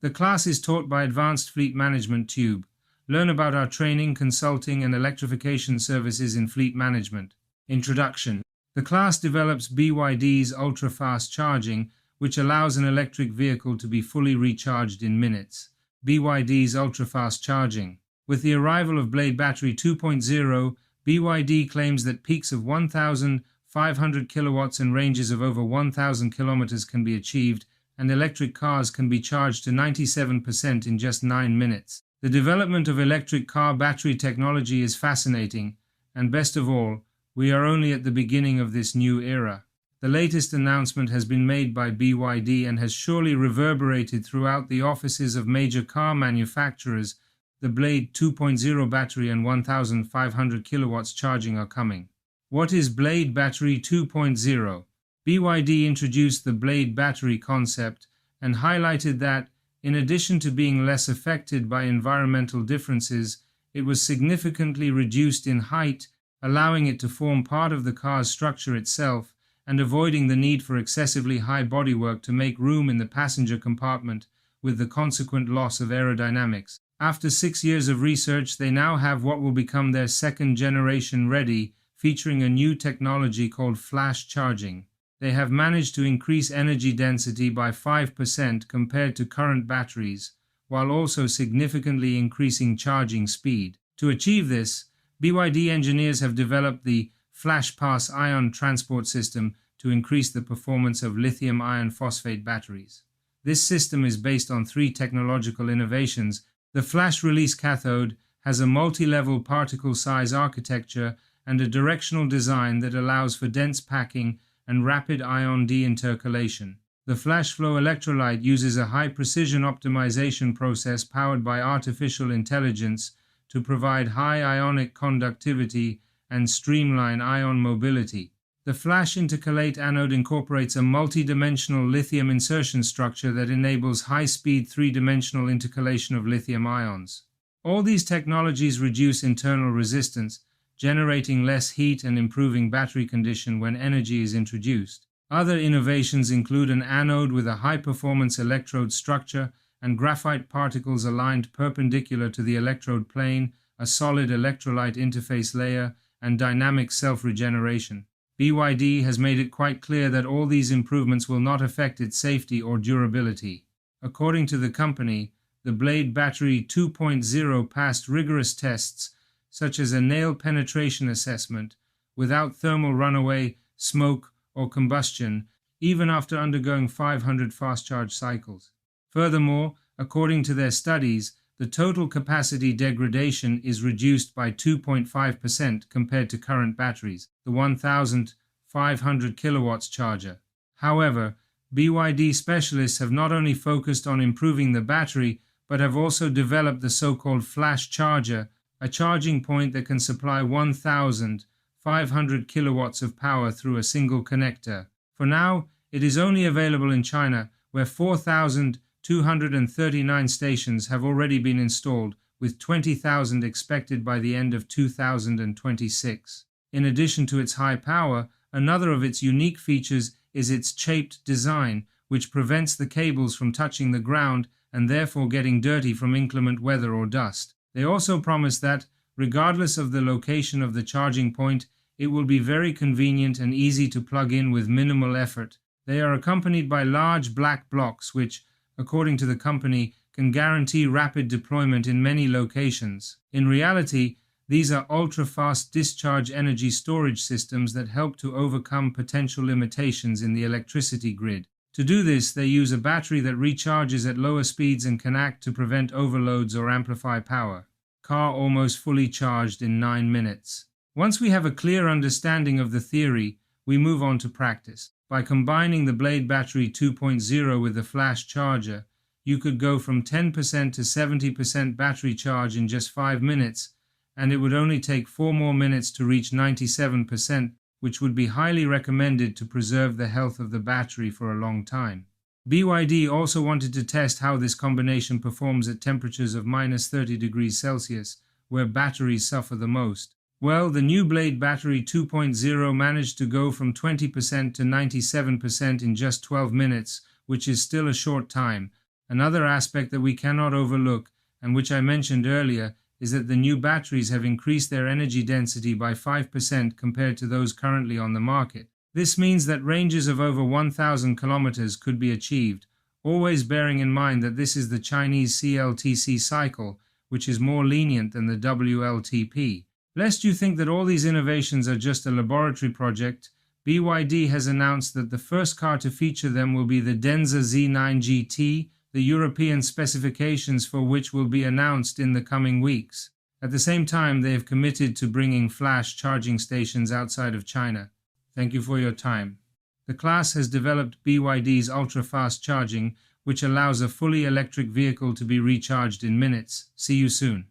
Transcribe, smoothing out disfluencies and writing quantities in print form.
The class is taught by Advanced Fleet Management Tube. Learn about our training, consulting, and electrification services in fleet management. Introduction. The class develops BYD's ultra-fast charging, which allows an electric vehicle to be fully recharged in minutes. BYD's ultra-fast charging. With the arrival of Blade Battery 2.0, BYD claims that peaks of 1,500 kilowatts and ranges of over 1,000 kilometers can be achieved, and electric cars can be charged to 97% in just 9 minutes. The development of electric car battery technology is fascinating, and best of all, we are only at the beginning of this new era. The latest announcement has been made by BYD and has surely reverberated throughout the offices of major car manufacturers. The Blade 2.0 battery and 1,500 kilowatts charging are coming. What is Blade Battery 2.0? BYD introduced the Blade battery concept and highlighted that, in addition to being less affected by environmental differences, it was significantly reduced in height, allowing it to form part of the car's structure itself and avoiding the need for excessively high bodywork to make room in the passenger compartment, with the consequent loss of aerodynamics. After 6 years of research, they now have what will become their second generation ready, featuring a new technology called flash charging. They have managed to increase energy density by 5% compared to current batteries, while also significantly increasing charging speed. To achieve this, BYD engineers have developed the flash pass ion transport system to increase the performance of lithium iron phosphate batteries. This system is based on 3 technological innovations. The flash release cathode has a multi-level particle size architecture and a directional design that allows for dense packing and rapid ion deintercalation. The flash flow electrolyte uses a high-precision optimization process powered by artificial intelligence to provide high ionic conductivity and streamline ion mobility. The flash intercalate anode incorporates a multi-dimensional lithium insertion structure that enables high-speed 3-dimensional intercalation of lithium ions. All these technologies reduce internal resistance, generating less heat and improving battery condition when energy is introduced. Other innovations include an anode with a high-performance electrode structure and graphite particles aligned perpendicular to the electrode plane, a solid electrolyte interface layer, and dynamic self-regeneration. BYD has made it quite clear that all these improvements will not affect its safety or durability. According to the company, the Blade Battery 2.0 passed rigorous tests, such as a nail penetration assessment, without thermal runaway, smoke, or combustion, even after undergoing 500 fast charge cycles. Furthermore, according to their studies, the total capacity degradation is reduced by 2.5% compared to current batteries, the 1,500 kilowatts charger. However, BYD specialists have not only focused on improving the battery, but have also developed the so-called flash charger, a charging point that can supply 1,500 kilowatts of power through a single connector. For now, it is only available in China, where 4,239 stations have already been installed, with 20,000 expected by the end of 2026. In addition to its high power, another of its unique features is its shaped design, which prevents the cables from touching the ground and therefore getting dirty from inclement weather or dust. They also promise that, regardless of the location of the charging point, it will be very convenient and easy to plug in with minimal effort. They are accompanied by large black blocks which, according to the company, can guarantee rapid deployment in many locations. In reality, these are ultra-fast discharge energy storage systems that help to overcome potential limitations in the electricity grid. To do this, they use a battery that recharges at lower speeds and can act to prevent overloads or amplify power. Car almost fully charged in 9 minutes. Once we have a clear understanding of the theory, we move on to practice. By combining the Blade Battery 2.0 with the flash charger, you could go from 10% to 70% battery charge in just 5 minutes, and it would only take 4 more minutes to reach 97%, which would be highly recommended to preserve the health of the battery for a long time. BYD also wanted to test how this combination performs at temperatures of -30 degrees Celsius, where batteries suffer the most. Well, the new Blade Battery 2.0 managed to go from 20% to 97% in just 12 minutes, which is still a short time, Another aspect that we cannot overlook, and which I mentioned earlier, is that the new batteries have increased their energy density by 5% compared to those currently on the market. This means that ranges of over 1,000 kilometers could be achieved, always bearing in mind that this is the Chinese CLTC cycle, which is more lenient than the WLTP. Lest you think that all these innovations are just a laboratory project, BYD has announced that the first car to feature them will be the Denza Z9 GT, the European specifications for which will be announced in the coming weeks. At the same time, they have committed to bringing flash charging stations outside of China. Thank you for your time. The class has developed BYD's ultra-fast charging, which allows a fully electric vehicle to be recharged in minutes. See you soon.